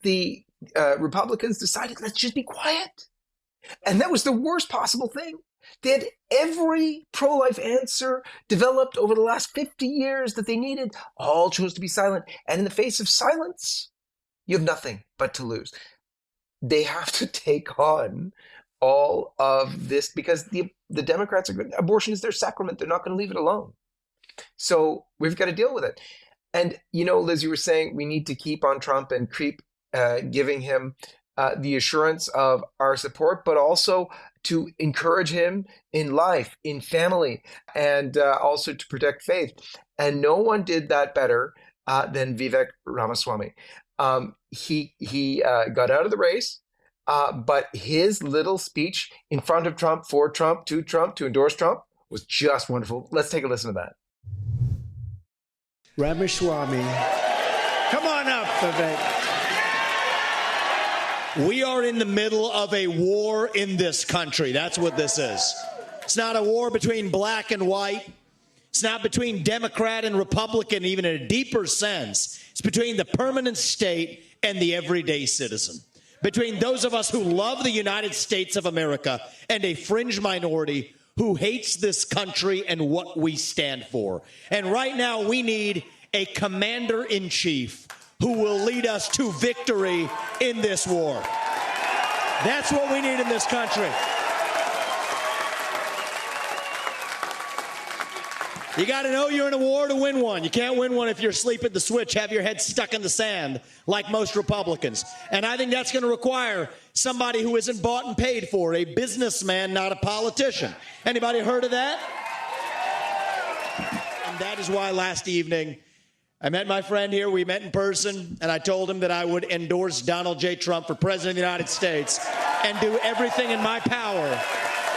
the Republicans decided, let's just be quiet. And that was the worst possible thing. They had every pro-life answer developed over the last 50 years that they needed, all chose to be silent. And in the face of silence, you have nothing but to lose. They have to take on all of this because the Democrats are good. Abortion is their sacrament. They're not going to leave it alone. So we've got to deal with it. And, you know, Liz, you were saying we need to keep on Trump and keep giving him the assurance of our support, but also to encourage him in life, in family, and also to protect faith. And no one did that better than Vivek Ramaswamy. He got out of the race, but his little speech in front of Trump, for Trump, to endorse Trump was just wonderful. Let's take a listen to that. Ramaswamy. Come on up, Vivek. We are in the middle of a war in this country. That's what this is. It's not a war between black and white. It's not between Democrat and Republican, even in a deeper sense. It's between the permanent state and the everyday citizen. Between those of us who love the United States of America and a fringe minority who hates this country and what we stand for. And right now we need a commander-in-chief who will lead us to victory in this war. That's what we need in this country. You got to know you're in a war to win one. You can't win one if you're asleep at the switch, have your head stuck in the sand like most Republicans. And I think that's going to require somebody who isn't bought and paid for, a businessman, not a politician. Anybody heard of that? And that is why last evening I met my friend here, we met in person, and I told him that I would endorse Donald J. Trump for President of the United States and do everything in my power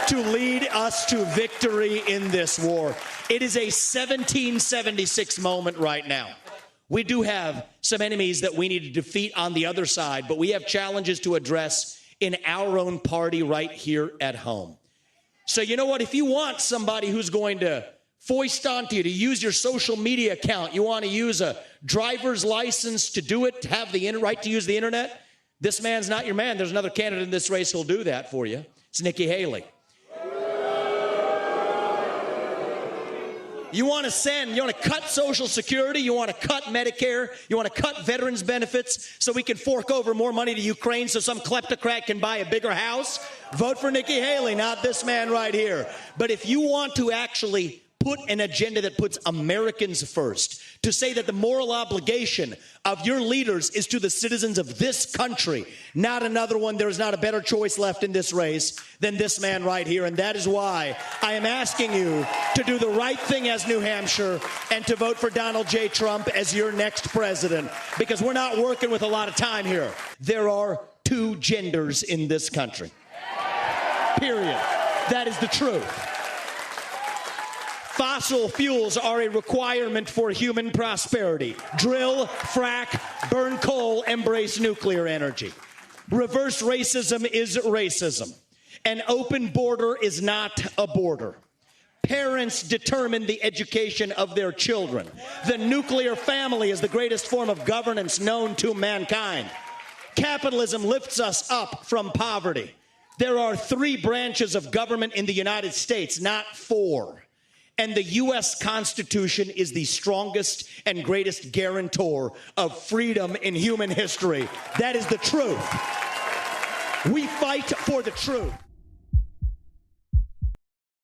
to lead us to victory in this war. It is a 1776 moment right now. We do have some enemies that we need to defeat on the other side, but we have challenges to address in our own party right here at home. So you know what? If you want somebody who's going to foist onto you to use your social media account, you want to use a driver's license to do it, to have the right to use the internet, this man's not your man. There's another candidate in this race who'll do that for you. It's Nikki Haley. You want to cut Social Security, you want to cut Medicare, you want to cut veterans benefits so we can fork over more money to Ukraine so some kleptocrat can buy a bigger house? Vote for Nikki Haley, not this man right here. But if you want to actually put an agenda that puts Americans first, to say that the moral obligation of your leaders is to the citizens of this country, not another one. There is not a better choice left in this race than this man right here. And that is why I am asking you to do the right thing as New Hampshire and to vote for Donald J. Trump as your next president, because we're not working with a lot of time here. There are two genders in this country. Period. That is the truth. Fossil fuels are a requirement for human prosperity. Drill, frack, burn coal, embrace nuclear energy. Reverse racism is racism. An open border is not a border. Parents determine the education of their children. The nuclear family is the greatest form of governance known to mankind. Capitalism lifts us up from poverty. There are 3 branches of government in the United States, not 4. And the U.S. Constitution is the strongest and greatest guarantor of freedom in human history. That is the truth. We fight for the truth.